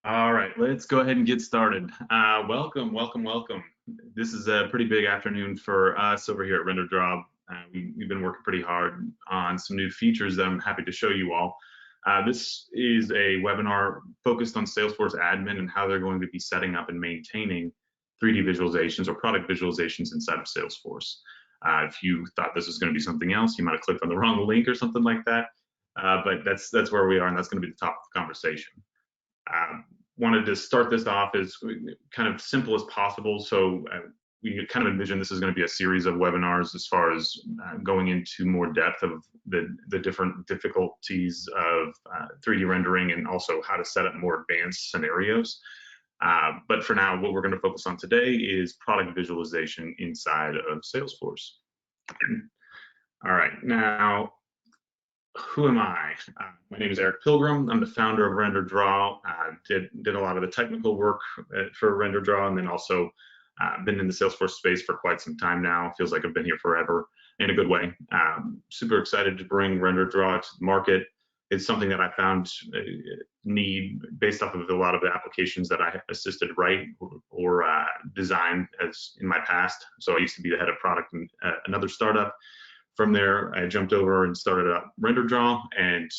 All right, let's go ahead and get started. Welcome. This is a pretty big afternoon for us over here at RenderDraw. We've been working pretty hard on some new features that I'm happy to show you all. This is a webinar focused on Salesforce Admin and how they're going to be setting up and maintaining 3D visualizations or product visualizations inside of Salesforce. If you thought this was going to be something else, you might have clicked on the wrong link or something like that. But that's where we are, and that's going to be the top of the conversation. Wanted to start this off as kind of simple as possible. So we kind of envision this is going to be a series of webinars as far as going into more depth of the different difficulties of 3D rendering and also how to set up more advanced scenarios. But for now, what we're going to focus on today is product visualization inside of Salesforce. All right, now, who am I? My name is Eric Pilgrim. I'm the founder of RenderDraw. Did a lot of the technical work for RenderDraw, and then also been in the Salesforce space for quite some time now. Feels like I've been here forever in a good way. Super excited to bring RenderDraw to the market. It's something that I found need based off of a lot of the applications that I assisted write or design as in my past. So I used to be the head of product in another startup. From there, I jumped over and started up RenderDraw, and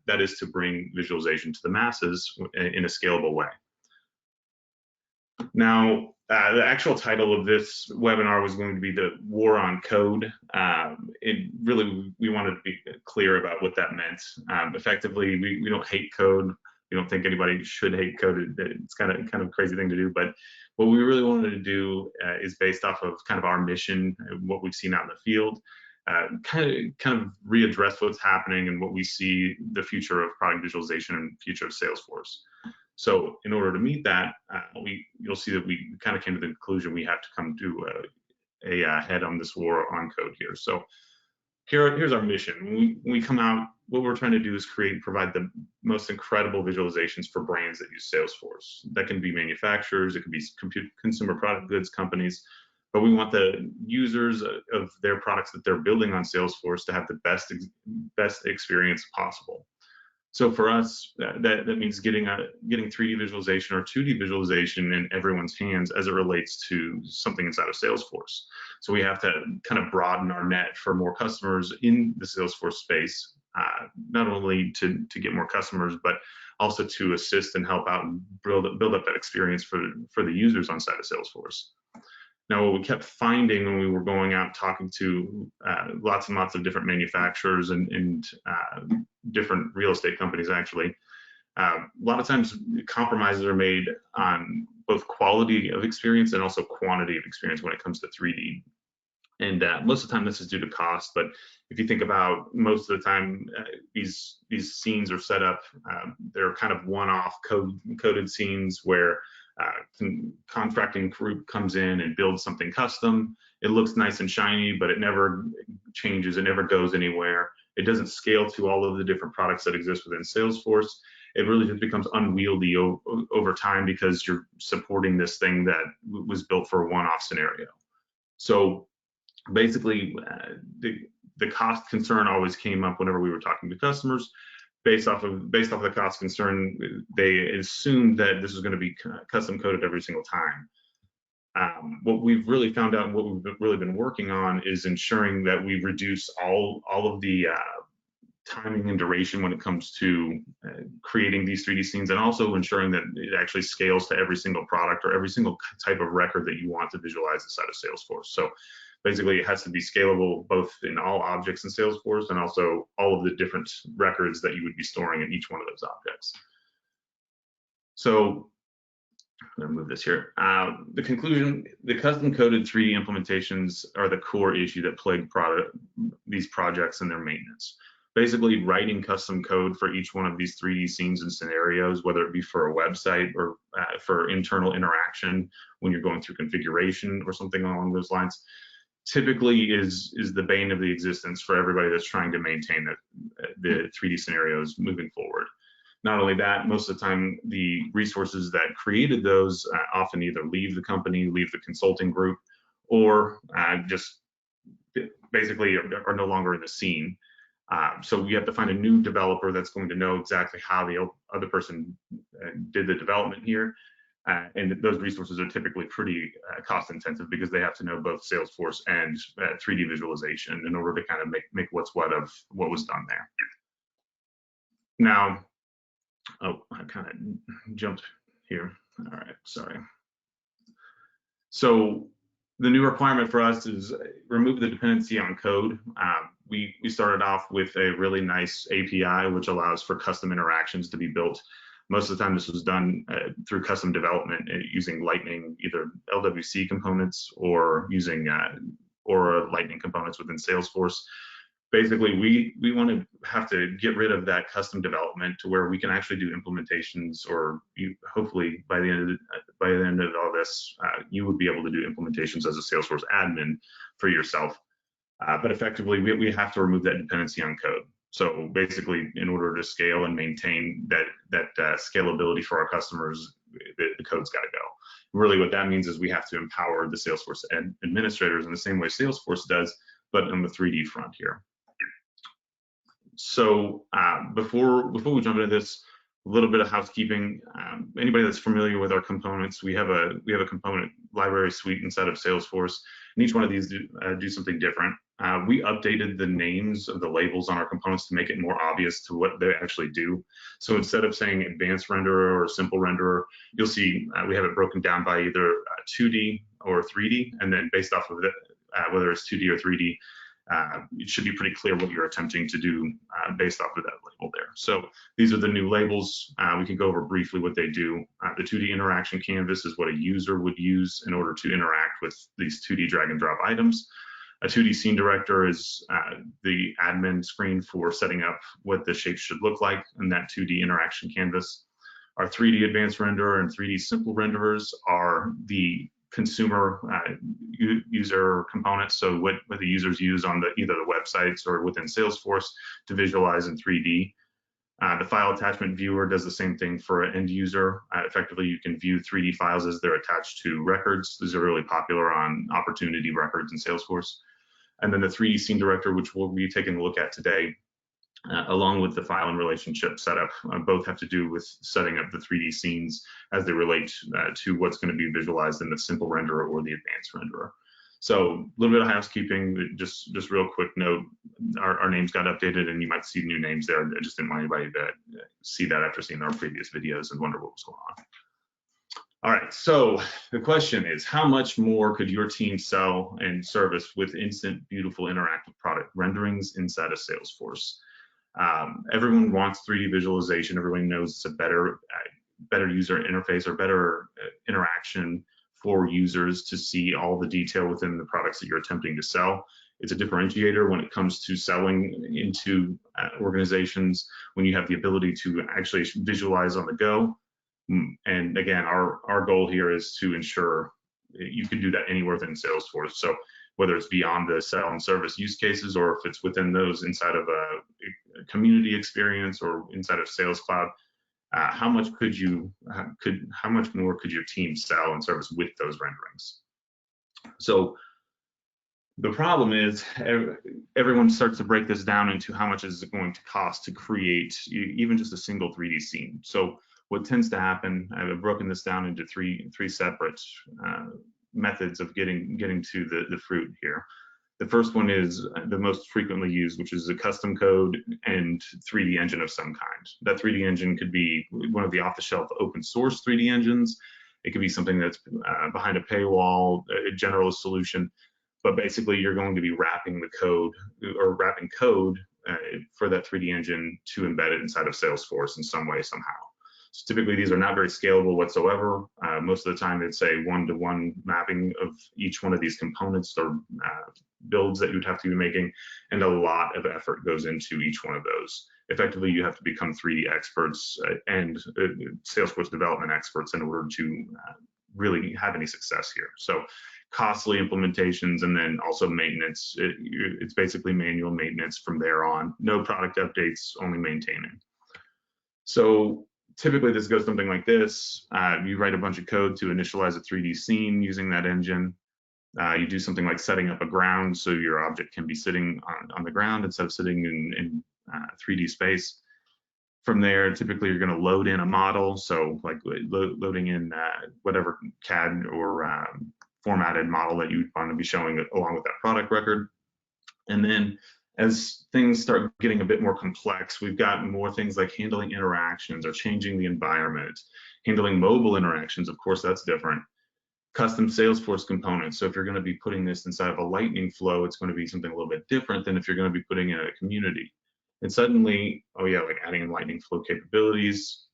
that is to bring visualization to the masses in a scalable way. Now, the actual title of this webinar was going to be the War on Code. We wanted to be clear about what that meant. Effectively, we don't hate code. We don't think anybody should hate code. It's kind of a crazy thing to do, but what we really wanted to do is based off of kind of our mission, what we've seen out in the field. Kind of readdress what's happening and what we see the future of product visualization and future of Salesforce. So in order to meet that, you'll see that we kind of came to the conclusion we have to come to a head on this war on code here. So here's our mission. When we come out, what we're trying to do is provide the most incredible visualizations for brands that use Salesforce. That can be manufacturers, it can be consumer product goods companies, but we want the users of their products that they're building on Salesforce to have the best experience possible. So for us, that means getting 3D visualization or 2D visualization in everyone's hands as it relates to something inside of Salesforce. So we have to kind of broaden our net for more customers in the Salesforce space, not only to get more customers, but also to assist and help out and build up that experience for the users on side of Salesforce. Now, what we kept finding when we were going out talking to lots and lots of different manufacturers and different real estate companies, actually, a lot of times compromises are made on both quality of experience and also quantity of experience when it comes to 3D. And most of the time, this is due to cost. But if you think about most of the time, these scenes are set up. They're kind of one-off coded scenes where contracting group comes in and builds something custom. It looks nice and shiny, but it never changes. It never goes anywhere. It doesn't scale to all of the different products that exist within Salesforce. It really just becomes unwieldy over time because you're supporting this thing that was built for a one-off scenario. So basically, the cost concern always came up whenever we were talking to customers. Based off of the cost concern, they assumed that this is going to be custom coded every single time. What we've really found out and what we've really been working on is ensuring that we reduce all of the timing and duration when it comes to creating these 3D scenes, and also ensuring that it actually scales to every single product or every single type of record that you want to visualize inside of Salesforce. So basically, it has to be scalable both in all objects in Salesforce and also all of the different records that you would be storing in each one of those objects. So I'm going to move this here. The conclusion, the custom-coded 3D implementations are the core issue that plague these projects and their maintenance. Basically, writing custom code for each one of these 3D scenes and scenarios, whether it be for a website or for internal interaction when you're going through configuration or something along those lines, typically is the bane of the existence for everybody that's trying to maintain the 3D scenarios moving forward. Not only that, most of the time, the resources that created those often either leave the company, leave the consulting group, or just basically are no longer in the scene. So you have to find a new developer that's going to know exactly how the other person did the development here. And those resources are typically pretty cost intensive because they have to know both Salesforce and 3D visualization in order to kind of make what's what of what was done there. Now, oh, I kind of jumped here. All right, sorry. So the new requirement for us is remove the dependency on code. We started off with a really nice API, which allows for custom interactions to be built. Most of the time, this was done through custom development using Lightning, either LWC components or using Lightning components within Salesforce. Basically, we want to have to get rid of that custom development to where we can actually do implementations, or hopefully by the end of all this, you would be able to do implementations as a Salesforce admin for yourself. But effectively, we have to remove that dependency on code. So basically, in order to scale and maintain that scalability for our customers, the code's got to go. Really, what that means is we have to empower the Salesforce administrators in the same way Salesforce does, but on the 3D front here. So before we jump into this, a little bit of housekeeping. Anybody that's familiar with our components, we have a component library suite inside of Salesforce, and each one of these do something different. We updated the names of the labels on our components to make it more obvious to what they actually do. So instead of saying advanced renderer or simple renderer, you'll see we have it broken down by either 2D or 3D, and then based off of it, whether it's 2D or 3D, it should be pretty clear what you're attempting to do based off of that label there. So these are the new labels. We can go over briefly what they do. The 2D interaction canvas is what a user would use in order to interact with these 2D drag and drop items. A 2D scene director is the admin screen for setting up what the shapes should look like in that 2D interaction canvas. Our 3D advanced renderer and 3D simple renderers are the consumer user components, so what the users use on either the websites or within Salesforce to visualize in 3D. The file attachment viewer does the same thing for an end user. Effectively, you can view 3D files as they're attached to records. These are really popular on opportunity records in Salesforce. And then the 3D scene director, which we'll be taking a look at today, along with the file and relationship setup, both have to do with setting up the 3D scenes as they relate to what's going to be visualized in the simple renderer or the advanced renderer. So a little bit of housekeeping, just real quick note, our names got updated and you might see new names there. I just didn't want anybody to see that after seeing our previous videos and wonder what was going on. All right, so the question is, how much more could your team sell and service with instant, beautiful, interactive product renderings inside of Salesforce? Everyone wants 3D visualization. Everyone knows it's a better user interface or better interaction for users to see all the detail within the products that you're attempting to sell. It's a differentiator when it comes to selling into organizations, when you have the ability to actually visualize on the go. And again, our goal here is to ensure you can do that anywhere within Salesforce. So whether it's beyond the sell and service use cases, or if it's within those inside of a community experience or inside of Sales Cloud, how much more could your team sell and service with those renderings? So the problem is everyone starts to break this down into how much is it going to cost to create even just a single 3D scene. So what tends to happen, I've broken this down into three separate methods of getting to the fruit here. The first one is the most frequently used, which is a custom code and 3D engine of some kind. That 3D engine could be one of the off-the-shelf open source 3D engines. It could be something that's behind a paywall, a generalist solution, but basically you're going to be wrapping the code or wrapping code for that 3D engine to embed it inside of Salesforce in some way, somehow. So typically these are not very scalable whatsoever. Most of the time it's a one-to-one mapping of each one of these components or builds that you'd have to be making, and a lot of effort goes into each one of those. Effectively, you have to become 3D experts and Salesforce development experts in order to really have any success here. So costly implementations, and then also maintenance. It's basically manual maintenance from there on. No product updates, only maintaining. So typically this goes something like this. You write a bunch of code to initialize a 3D scene using that engine. You do something like setting up a ground so your object can be sitting on the ground instead of sitting in 3D space. From there, typically you're going to load in a model, so like loading in whatever CAD or formatted model that you want to be showing along with that product record. And then as things start getting a bit more complex, we've got more things like handling interactions or changing the environment, handling mobile interactions. Of course, that's different. Custom Salesforce components. So if you're going to be putting this inside of a lightning flow, it's going to be something a little bit different than if you're going to be putting in a community. And suddenly, oh yeah, like adding in lightning flow capabilities,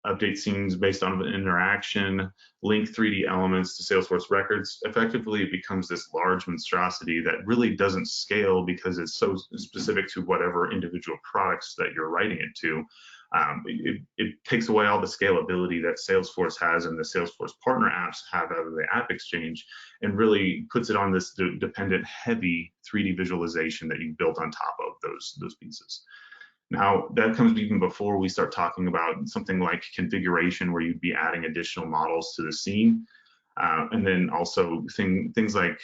update scenes based on an interaction, link 3D elements to Salesforce records. Effectively, it becomes this large monstrosity that really doesn't scale because it's so specific to whatever individual products that you're writing it to. It takes away all the scalability that Salesforce has and the Salesforce partner apps have out of the App Exchange, and really puts it on this dependent heavy 3D visualization that you built on top of those pieces. Now, that comes even before we start talking about something like configuration, where you'd be adding additional models to the scene. And then also things like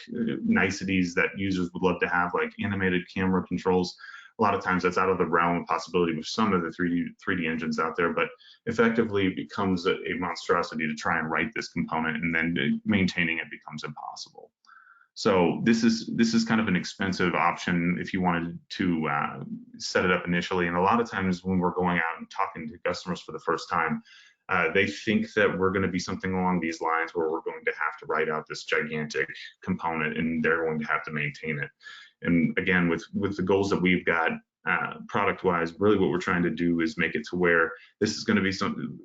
niceties that users would love to have, like animated camera controls. A lot of times that's out of the realm of possibility with some of the 3D engines out there, but effectively it becomes a monstrosity to try and write this component, and then maintaining it becomes impossible. So this is kind of an expensive option if you wanted to set it up initially. And a lot of times when we're going out and talking to customers for the first time, they think that we're going to be something along these lines where we're going to have to write out this gigantic component and they're going to have to maintain it. And again, with the goals that we've got product-wise, really what we're trying to do is make it to where this is going to be something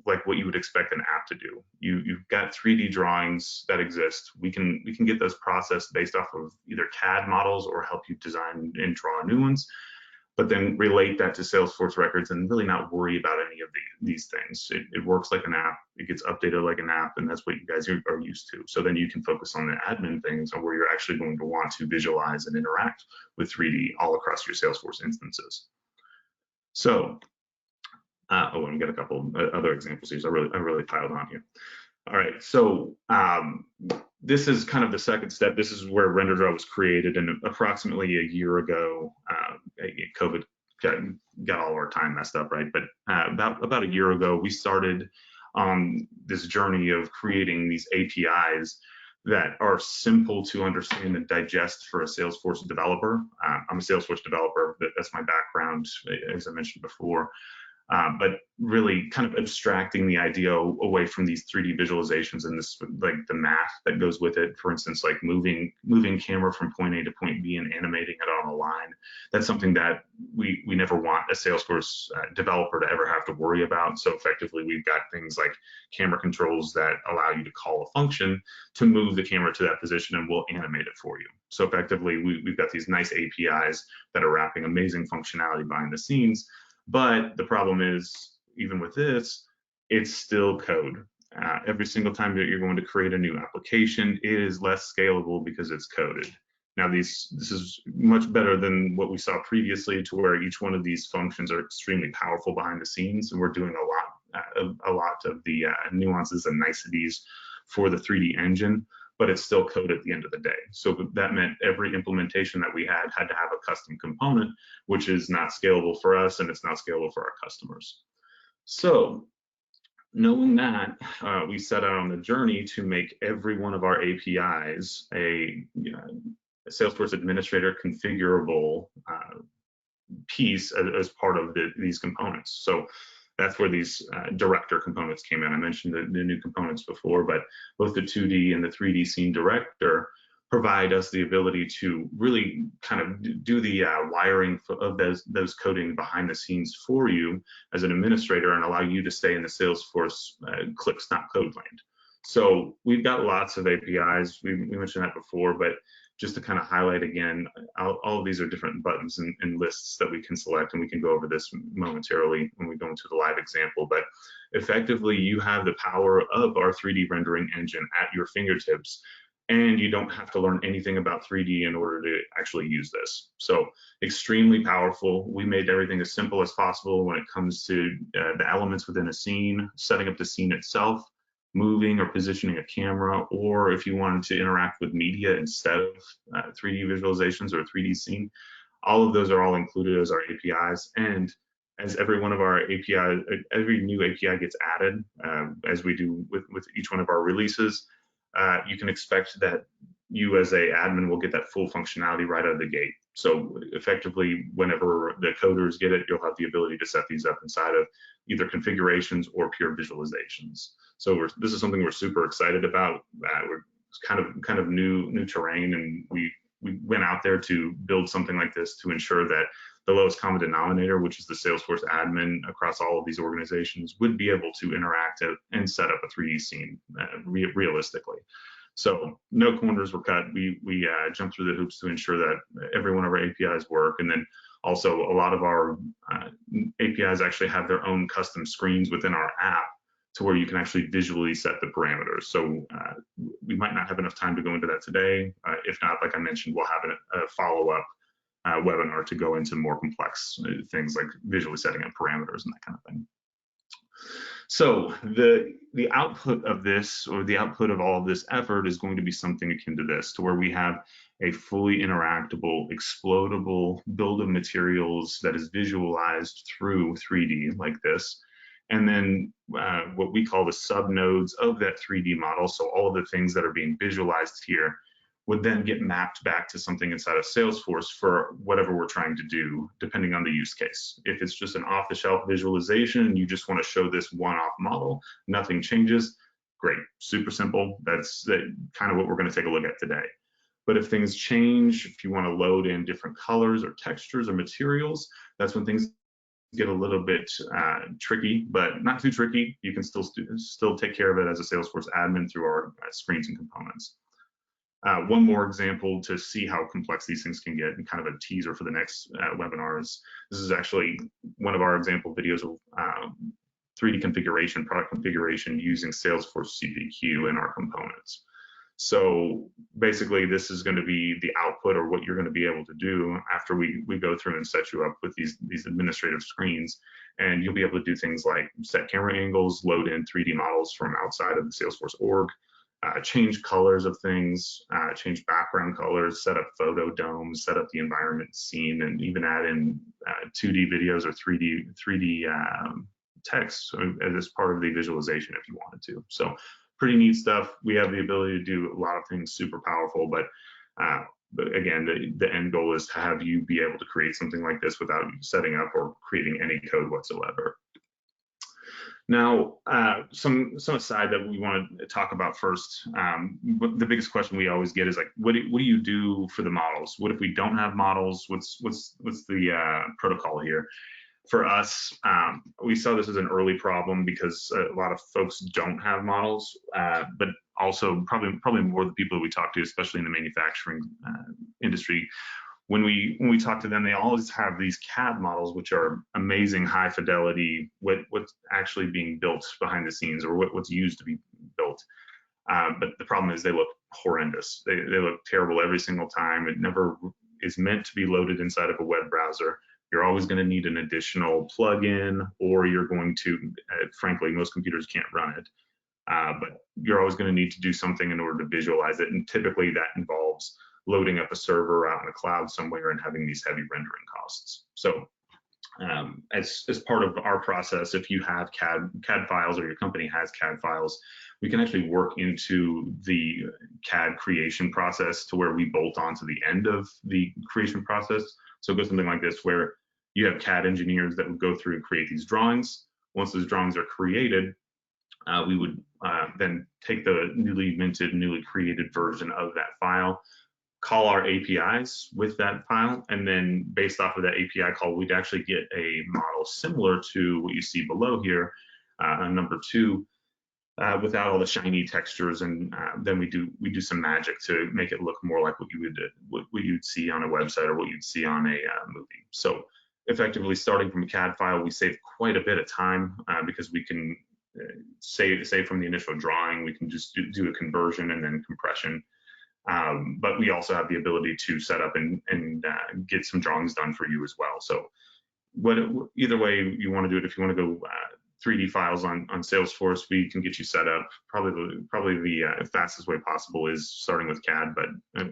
like what you would expect an app to do. You've got 3D drawings that exist. We can get those processed based off of either CAD models or help you design and draw new ones, but then relate that to Salesforce records and really not worry about any of these things. It works like an app, it gets updated like an app, and that's what you guys are used to. So then you can focus on the admin things and where you're actually going to want to visualize and interact with 3D all across your Salesforce instances. So, oh, and we got a couple other examples here. So I really piled on here. All right, so this is kind of the second step. This is where RenderDraw was created, and approximately a year ago, COVID got all our time messed up, right? But about a year ago, we started on this journey of creating these APIs that are simple to understand and digest for a Salesforce developer. I'm a Salesforce developer, that's my background, as I mentioned before. But really kind of abstracting the idea away from these 3D visualizations and this, like the math that goes with it. For instance, like moving camera from point A to point B and animating it on a line. That's something that we never want a Salesforce developer to ever have to worry about. So effectively, we've got things like camera controls that allow you to call a function to move the camera to that position, and we'll animate it for you. So effectively, we've got these nice APIs that are wrapping amazing functionality behind the scenes. But the problem is, even with this, it's still code. Every single time that you're going to create a new application, it is less scalable because it's coded. Now, this is much better than what we saw previously, to where each one of these functions are extremely powerful behind the scenes, and we're doing a lot of the nuances and niceties for the 3D engine, but it's still code at the end of the day. So that meant every implementation that we had to have a custom component, which is not scalable for us, and it's not scalable for our customers. So knowing that, we set out on the journey to make every one of our APIs a Salesforce Administrator configurable piece as part of these components. So that's where these director components came in. I mentioned the new components before, but both the 2D and the 3D scene director provide us the ability to really kind of do the wiring of those coding behind the scenes for you as an administrator, and allow you to stay in the Salesforce click stop code land. So we've got lots of APIs. We mentioned that before, but just to kind of highlight again, all of these are different buttons and lists that we can select, and we can go over this momentarily when we go into the live example. But effectively, you have the power of our 3D rendering engine at your fingertips, and you don't have to learn anything about 3D in order to actually use this. So extremely powerful. We made everything as simple as possible when it comes to the elements within a scene, setting up the scene itself, moving or positioning a camera, or if you wanted to interact with media instead of 3D visualizations or a 3D scene. All of those are all included as our APIs. And as every one of our API, every new API gets added, as we do with each one of our releases, you can expect that you as a admin will get that full functionality right out of the gate. So effectively, whenever the coders get it, you'll have the ability to set these up inside of either configurations or pure visualizations. So this is something we're super excited about. We're kind of new terrain, and we went out there to build something like this to ensure that the lowest common denominator, which is the Salesforce admin across all of these organizations, would be able to interact and set up a 3D scene realistically. So no corners were cut. We jumped through the hoops to ensure that every one of our APIs work. And then also a lot of our APIs actually have their own custom screens within our app to where you can actually visually set the parameters. So we might not have enough time to go into that today. If not, like I mentioned, we'll have a follow-up webinar to go into more complex things like visually setting up parameters and that kind of thing. So the output of this, or the output of all of this effort, is going to be something akin to this, to where we have a fully interactable, explodable build of materials that is visualized through 3D like this. And then what we call the subnodes of that 3D model, so all of the things that are being visualized here, would then get mapped back to something inside of Salesforce for whatever we're trying to do, depending on the use case. If it's just an off-the-shelf visualization and you just want to show this one-off model, nothing changes, great, super simple. That's kind of what we're going to take a look at today. But if things change, if you want to load in different colors or textures or materials, that's when things get a little bit tricky, but not too tricky. You can still take care of it as a Salesforce admin through our screens and components. One more example to see how complex these things can get, and kind of a teaser for the next webinars. This is actually one of our example videos of 3D configuration, product configuration using Salesforce CPQ in our components. So basically, this is going to be the output, or what you're going to be able to do after we go through and set you up with these administrative screens. And you'll be able to do things like set camera angles, load in 3D models from outside of the Salesforce org, change colors of things, change background colors, set up photo domes, set up the environment scene, and even add in 2D videos or 3D text as part of the visualization if you wanted to. So pretty neat stuff. We have the ability to do a lot of things super powerful, but again, the end goal is to have you be able to create something like this without setting up or creating any code whatsoever. Now, some aside that we want to talk about first. The biggest question we always get is like, what do you do for the models? What if we don't have models? What's the protocol here? For us, we saw this as an early problem because a lot of folks don't have models, but also probably more the people that we talk to, especially in the manufacturing industry. When we talk to them, they always have these CAD models, which are amazing, high fidelity, what's actually being built behind the scenes, or what's used to be built. But the problem is they look horrendous. They look terrible every single time. It never is meant to be loaded inside of a web browser. You're always going to need an additional plugin, or you're going to, frankly, most computers can't run it. But you're always going to need to do something in order to visualize it. And typically that involves loading up a server out in the cloud somewhere and having these heavy rendering costs. So as part of our process, if you have CAD files, or your company has CAD files, we can actually work into the CAD creation process to where we bolt on to the end of the creation process. So it goes something like this, where you have CAD engineers that would go through and create these drawings. Once those drawings are created, we would then take the newly minted, newly created version of that file, call our APIs with that file, and then based off of that API call, we'd actually get a model similar to what you see below here, number 2, without all the shiny textures, and then we do some magic to make it look more like what you'd see on a website or what you'd see on a movie. So effectively, starting from a CAD file, we save quite a bit of time because we can say from the initial drawing, we can just do a conversion and then compression. But we also have the ability to set up and get some drawings done for you as well. So either way you want to do it, if you want to go 3D files on Salesforce, we can get you set up. Probably the fastest way possible is starting with CAD, but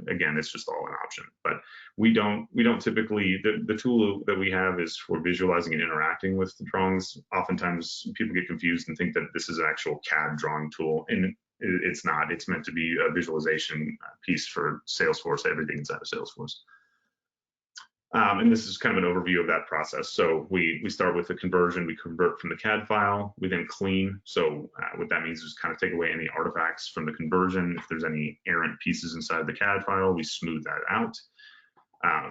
again, it's just all an option. But we don't typically, the tool that we have is for visualizing and interacting with the drawings. Oftentimes people get confused and think that this is an actual CAD drawing tool, and it's not. It's meant to be a visualization piece for Salesforce, everything inside of Salesforce. And this is kind of an overview of that process. So we start with the conversion. We convert from the CAD file. We then clean. So what that means is kind of take away any artifacts from the conversion. If there's any errant pieces inside the CAD file, we smooth that out.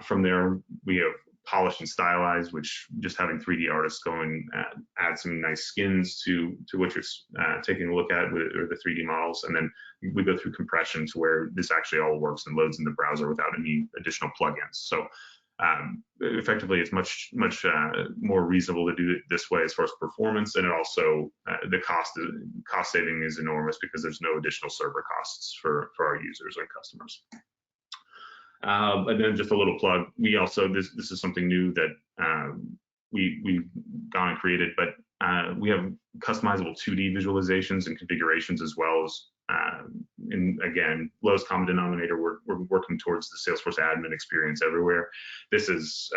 From there, we have polish and stylize, which just having 3D artists go and add some nice skins to what you're taking a look at, or the 3D models. And then we go through compression to where this actually all works and loads in the browser without any additional plugins. So effectively, it's much more reasonable to do it this way as far as performance, and it also the cost saving is enormous because there's no additional server costs for our users and customers. And then just a little plug, we also this is something new that we've gone and created, but we have customizable 2D visualizations and configurations as well as. And again, lowest common denominator, we're working towards the Salesforce admin experience everywhere. This is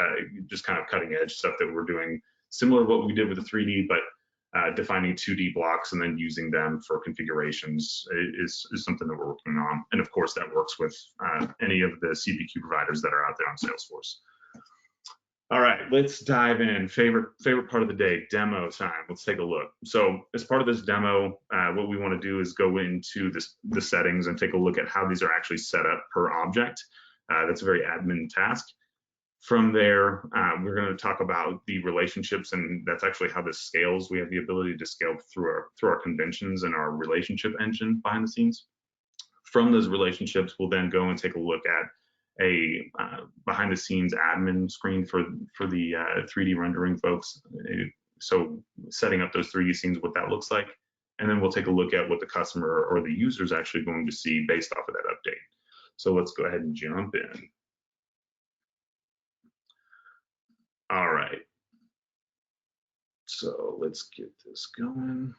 just kind of cutting edge stuff that we're doing, similar to what we did with the 3D, but defining 2D blocks and then using them for configurations is something that we're working on. And of course, that works with any of the CPQ providers that are out there on Salesforce. All right, let's dive in. Favorite part of the day, demo time. Let's take a look. So as part of this demo, what we want to do is go into the settings and take a look at how these are actually set up per object. That's a very admin task. From there, we're going to talk about the relationships, and that's actually how this scales. We have the ability to scale through our conventions and our relationship engine behind the scenes. From those relationships, we'll then go and take a look at a behind the scenes admin screen for the 3D rendering folks. So setting up those 3D scenes, what that looks like. And then we'll take a look at what the customer or the user is actually going to see based off of that update. So let's go ahead and jump in. All right. So let's get this going.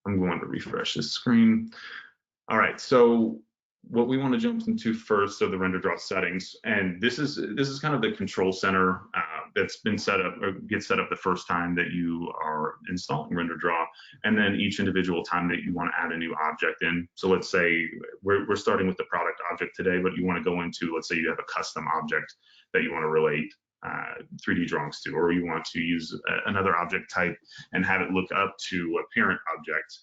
I'm going to refresh this screen. All right, so what we want to jump into first are the RenderDraw settings, and this is kind of the control center that's been set up or gets set up the first time that you are installing RenderDraw, and then each individual time that you want to add a new object in. So let's say we're starting with the product object today, but you want to go into, let's say you have a custom object that you want to relate 3D drawings to, or you want to use another object type and have it look up to a parent object.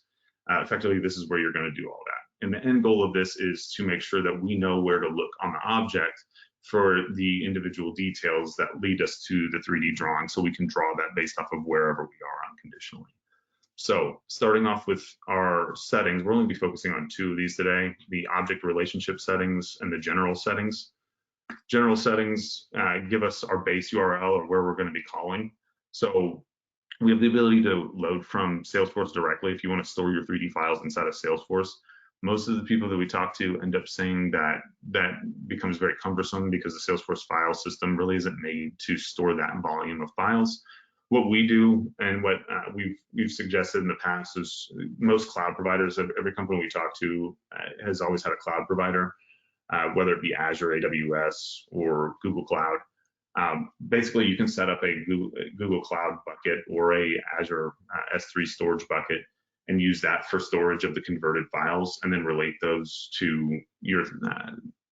Effectively, this is where you're going to do all that. And the end goal of this is to make sure that we know where to look on the object for the individual details that lead us to the 3D drawing, so we can draw that based off of wherever we are unconditionally. So starting off with our settings, we're only going to be focusing on two of these today, the object relationship settings and the general settings. General settings give us our base URL or where we're going to be calling. So we have the ability to load from Salesforce directly if you want to store your 3D files inside of Salesforce. Most of the people that we talk to end up saying that that becomes very cumbersome because the Salesforce file system really isn't made to store that volume of files. What we do and what we've suggested in the past is most cloud providers, every company we talk to has always had a cloud provider, whether it be Azure, AWS, or Google Cloud. Basically, you can set up a Google Cloud bucket or a Azure S3 storage bucket and use that for storage of the converted files, and then relate those to your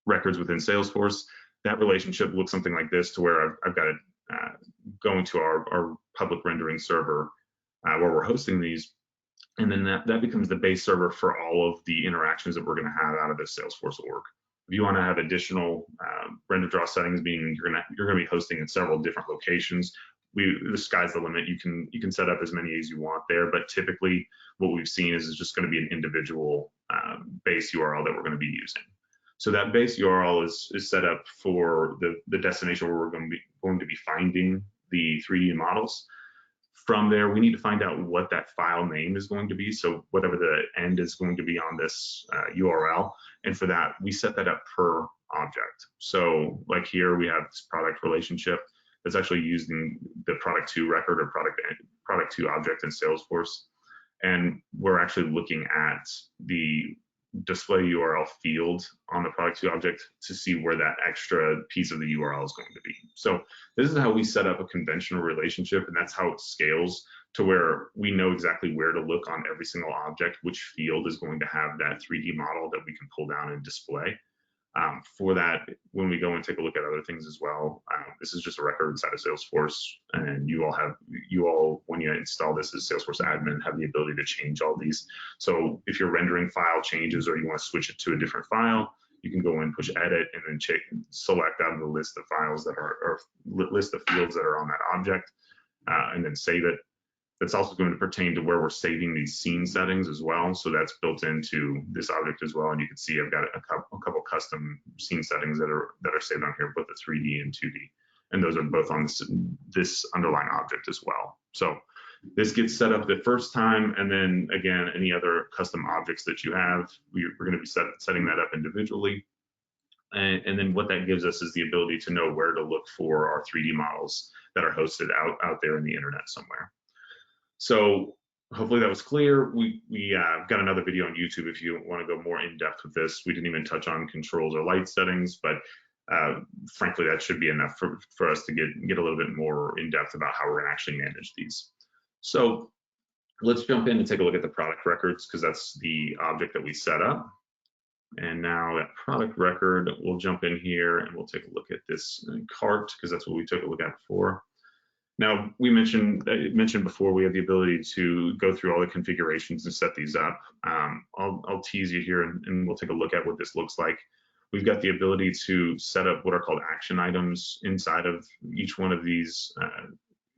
records within Salesforce. That relationship looks something like this, to where I've got to go into our public rendering server where we're hosting these, and then that becomes the base server for all of the interactions that we're going to have out of this Salesforce org. If you want to have additional RenderDraw settings, meaning you're going to be hosting in several different locations, the sky's the limit. You can set up as many as you want there, but typically what we've seen is it's just going to be an individual base URL that we're going to be using. So that base URL is set up for the destination where we're going to be finding the 3D models. From there, we need to find out what that file name is going to be. So whatever the end is going to be on this URL. And for that, we set that up per object. So like here, we have this product relationship. that's actually using the product to record or product to object in Salesforce. And we're actually looking at the display URL field on the product to object to see where that extra piece of the URL is going to be. So this is how we set up a conventional relationship, and that's how it scales to where we know exactly where to look on every single object, which field is going to have that 3D model that we can pull down and display. For that, when we go and take a look at other things as well, this is just a record inside of Salesforce, and you all, when you install this as Salesforce Admin, have the ability to change all these. So if your rendering file changes or you want to switch it to a different file, you can go and push edit and then select out of the list of files that are, or list of fields that are on that object, and then save it. That's also going to pertain to where we're saving these scene settings as well. So that's built into this object as well. And you can see I've got a couple custom scene settings that are saved on here, both the 3D and 2D. And those are both on this underlying object as well. So this gets set up the first time. And then again, any other custom objects that you have, we're going to be setting that up individually. And then what that gives us is the ability to know where to look for our 3D models that are hosted out there in the internet somewhere. So hopefully that was clear. We got another video on YouTube if you want to go more in depth with this. We didn't even touch on controls or light settings, but frankly, that should be enough for us to get a little bit more in depth about how we're going to actually manage these. So let's jump in and take a look at the product records, because that's the object that we set up. And now that product record, we'll jump in here and we'll take a look at this cart, because that's what we took a look at before. Now, we mentioned before, we have the ability to go through all the configurations and set these up. I'll tease you here and we'll take a look at what this looks like. We've got the ability to set up what are called action items inside of each one of these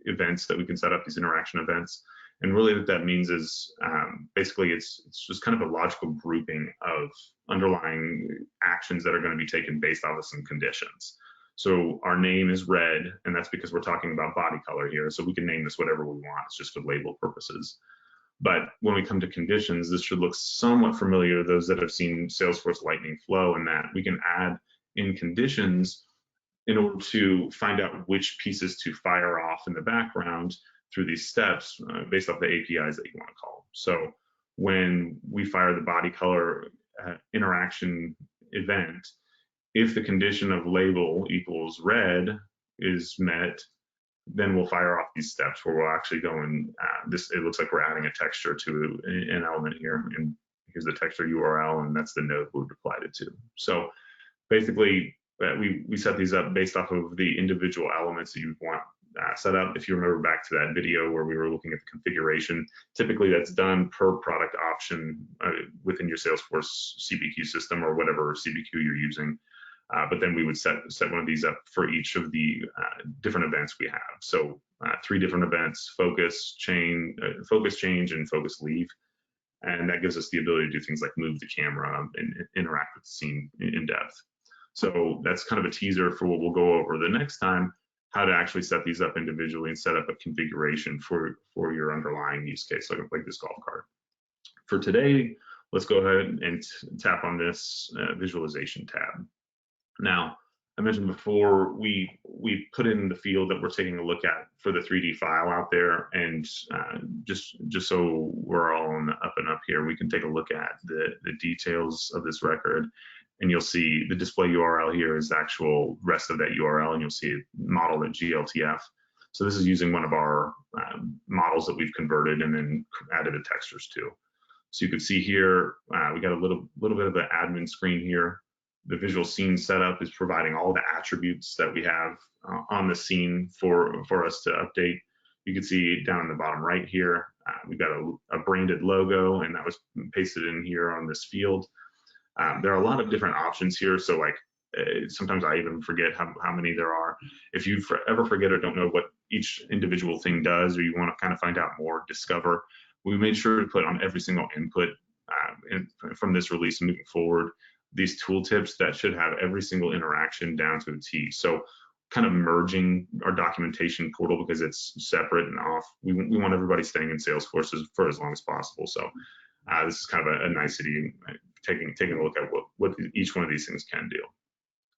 events that we can set up, these interaction events. And really what that means is basically it's just kind of a logical grouping of underlying actions that are going to be taken based off of some conditions. So our name is red, and that's because we're talking about body color here. So we can name this whatever we want. It's just for label purposes. But when we come to conditions, this should look somewhat familiar to those that have seen Salesforce Lightning Flow, in that we can add in conditions in order to find out which pieces to fire off in the background through these steps based off the APIs that you want to call. So when we fire the body color interaction event, if the condition of label equals red is met, then we'll fire off these steps where we'll actually go and it looks like we're adding a texture to an element here, and here's the texture URL, and that's the node we've applied it to. So basically, we set these up based off of the individual elements that you want set up. If you remember back to that video where we were looking at the configuration, typically that's done per product option within your Salesforce CPQ system or whatever CPQ you're using. But then we would set one of these up for each of the different events we have. So 3 different events: focus change, and focus leave. And that gives us the ability to do things like move the camera and interact with the scene in depth. So that's kind of a teaser for what we'll go over the next time, how to actually set these up individually and set up a configuration for your underlying use case, like this golf cart. For today, let's go ahead and tap on this visualization tab. Now, I mentioned before, we put in the field that we're taking a look at for the 3D file out there, and just so we're all on the up and up here, we can take a look at the details of this record, and you'll see the display URL here is the actual rest of that URL, and you'll see it modeled at GLTF. So this is using one of our models that we've converted and then added the textures to. So you can see here, we got a little bit of an admin screen here. The visual scene setup is providing all the attributes that we have on the scene for us to update. You can see down in the bottom right here, we've got a branded logo, and that was pasted in here on this field. There are a lot of different options here. So like sometimes I even forget how many there are. If you ever forget or don't know what each individual thing does, or you want to kind of find out more, discover, we made sure to put on every single input from this release moving forward these tooltips that should have every single interaction down to a T. So kind of merging our documentation portal, because it's separate and off. We want everybody staying in Salesforce for as long as possible. So this is kind of a nicety, taking a look at what each one of these things can do.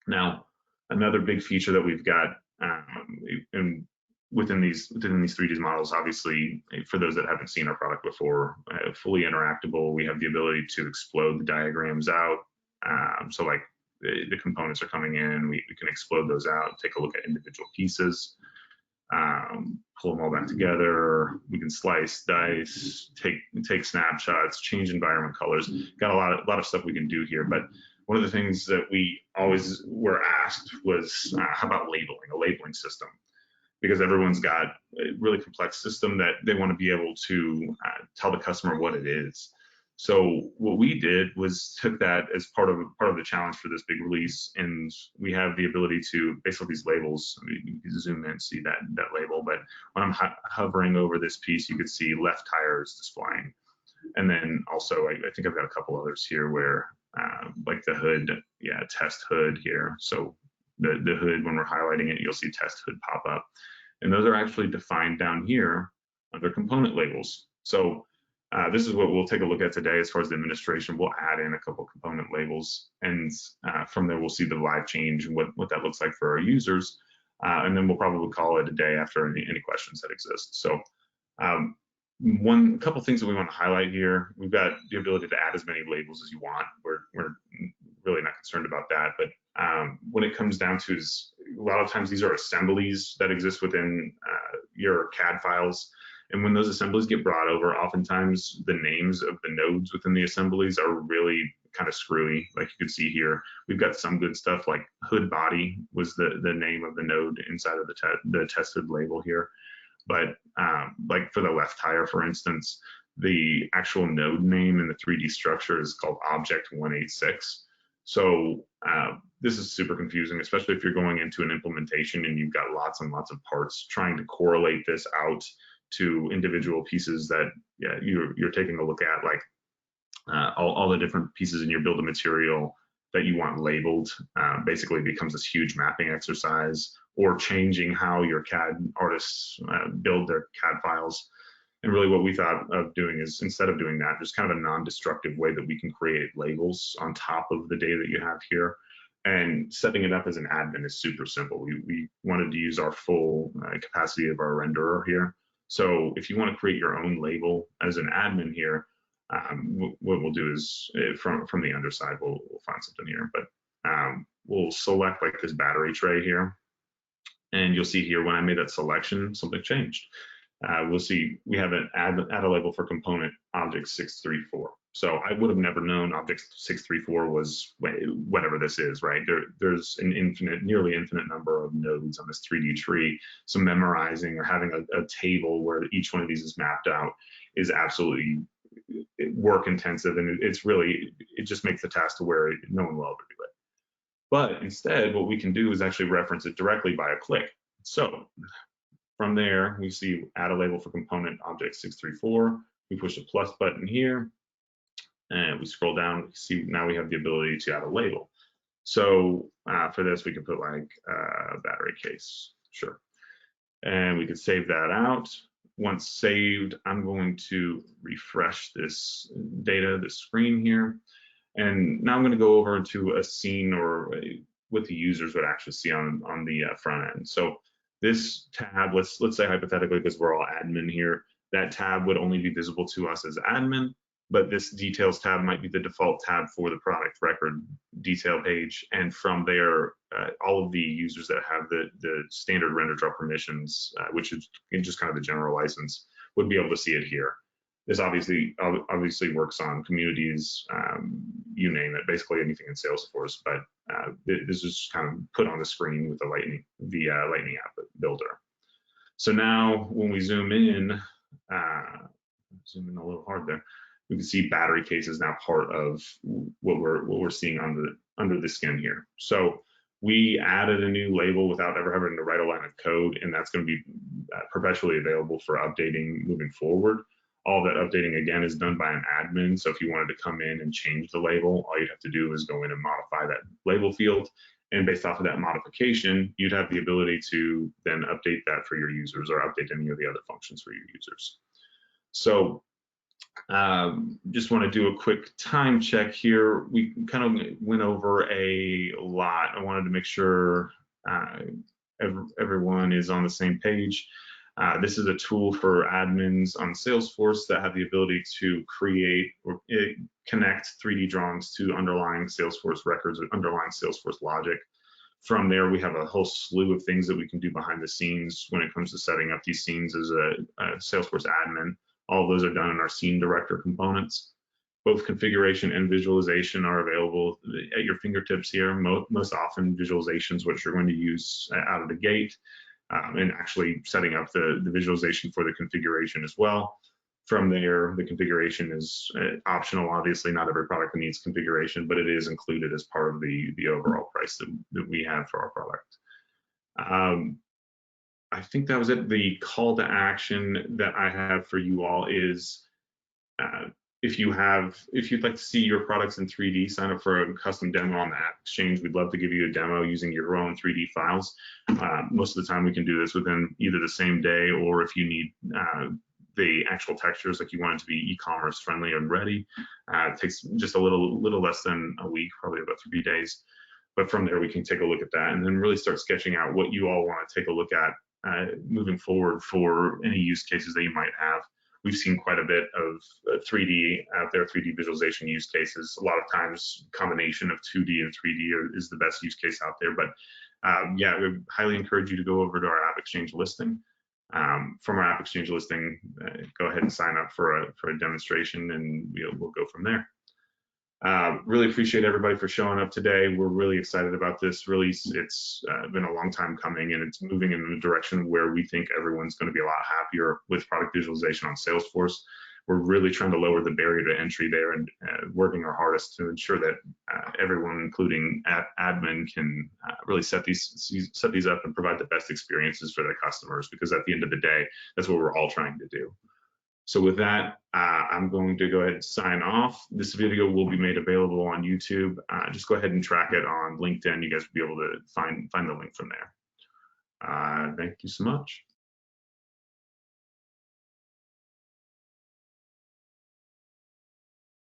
Now, another big feature that we've got And within these 3D models, obviously, for those that haven't seen our product before, fully interactable. We have the ability to explode the diagrams out. So like the components are coming in, we can explode those out, take a look at individual pieces, pull them all back together. We can slice, dice, take snapshots, change environment colors. Got a lot of stuff we can do here. But one of the things that we always were asked was, how about labeling, a labeling system? Because everyone's got a really complex system that they want to be able to tell the customer what it is. So what we did was took that as part of the challenge for this big release, and we have the ability to, based on these labels, I mean, you can zoom in and see that label, but when I'm hovering over this piece, you can see left tire is displaying. And then also, I think I've got a couple others here where, like the hood, yeah, test hood here. So the hood, when we're highlighting it, you'll see test hood pop up. And those are actually defined down here under component labels. So this is what we'll take a look at today as far as the administration. We'll add in a couple component labels, and from there we'll see the live change and what that looks like for our users. And then we'll probably call it a day after any questions that exist. So couple things that we want to highlight here. We've got the ability to add as many labels as you want. We're really not concerned about that. But when it comes down to is, a lot of times these are assemblies that exist within your CAD files. And when those assemblies get brought over, oftentimes the names of the nodes within the assemblies are really kind of screwy. Like you can see here, we've got some good stuff like hood body was the name of the node inside of the test hood label here. But like for the left tire, for instance, the actual node name in the 3D structure is called Object 186. So this is super confusing, especially if you're going into an implementation and you've got lots and lots of parts trying to correlate this out to individual pieces that you're taking a look at, like all the different pieces in your build of material that you want labeled. Basically becomes this huge mapping exercise, or changing how your CAD artists build their CAD files. And really what we thought of doing is, instead of doing that, just kind of a non-destructive way that we can create labels on top of the data that you have here. And setting it up as an admin is super simple. We wanted to use our full capacity of our renderer here. So if you want to create your own label as an admin here, what we'll do is from the underside, we'll find something here, but we'll select like this battery tray here. And you'll see here when I made that selection, something changed. We'll see we have an add a label for component object 634. So I would have never known object 634 was whatever this is, right? There's an nearly infinite number of nodes on this 3D tree. So memorizing or having a table where each one of these is mapped out is absolutely work intensive, and it just makes the task to where no one will ever do it. But instead, what we can do is actually reference it directly by a click. So from there, we see add a label for component object 634. We push the plus button here, and we scroll down. We see now we have the ability to add a label. So for this, we can put like battery case, sure. And we can save that out. Once saved, I'm going to refresh this data, this screen here. And now I'm going to go over into a scene or what the users would actually see on the front end. So this tab, let's say hypothetically, because we're all admin here, that tab would only be visible to us as admin, but this details tab might be the default tab for the product record detail page. And from there, all of the users that have the standard RenderDraw permissions, which is just kind of the general license, would be able to see it here. This obviously works on communities, you name it, basically anything in Salesforce, but this is kind of put on the screen with the Lightning app builder. So now when we zoom in a little hard there, we can see battery case is now part of what we're seeing under the skin here. So we added a new label without ever having to write a line of code, and that's going to be perpetually available for updating moving forward. All that updating, again, is done by an admin. So if you wanted to come in and change the label, all you'd have to do is go in and modify that label field. And based off of that modification, you'd have the ability to then update that for your users or update any of the other functions for your users. So just want to do a quick time check here. We kind of went over a lot. I wanted to make sure everyone is on the same page. This is a tool for admins on Salesforce that have the ability to create or connect 3D drawings to underlying Salesforce records or underlying Salesforce logic. From there, we have a whole slew of things that we can do behind the scenes when it comes to setting up these scenes as a Salesforce admin. All of those are done in our scene director components. Both configuration and visualization are available at your fingertips here. Most often, visualization is what you're going to use out of the gate, and actually setting up the visualization for the configuration as well. From there, the configuration is optional. Obviously, not every product needs configuration, but it is included as part of the overall price that we have for our product. I think that was it. The call to action that I have for you all is if you'd like to see your products in 3D, sign up for a custom demo on the App Exchange. We'd love to give you a demo using your own 3D files. Most of the time we can do this within either the same day, or if you need the actual textures, like you want it to be e-commerce friendly and ready, it takes just a little less than a week, probably about 3 days. But from there, we can take a look at that and then really start sketching out what you all want to take a look at moving forward for any use cases that you might have. We've seen quite a bit of 3D out there, 3D visualization use cases. A lot of times, combination of 2D and 3D is the best use case out there. But yeah, we highly encourage you to go over to our App Exchange listing. From our App Exchange listing, go ahead and sign up for a demonstration, and we'll go from there. Really appreciate everybody for showing up today. We're really excited about this release. It's been a long time coming, and it's moving in the direction where we think everyone's going to be a lot happier with product visualization on Salesforce. We're really trying to lower the barrier to entry there and working our hardest to ensure that everyone, including admin, can really set these up and provide the best experiences for their customers, because at the end of the day, that's what we're all trying to do. So with that, I'm going to go ahead and sign off. This video will be made available on YouTube. Just go ahead and track it on LinkedIn. You guys will be able to find the link from there. Thank you so much.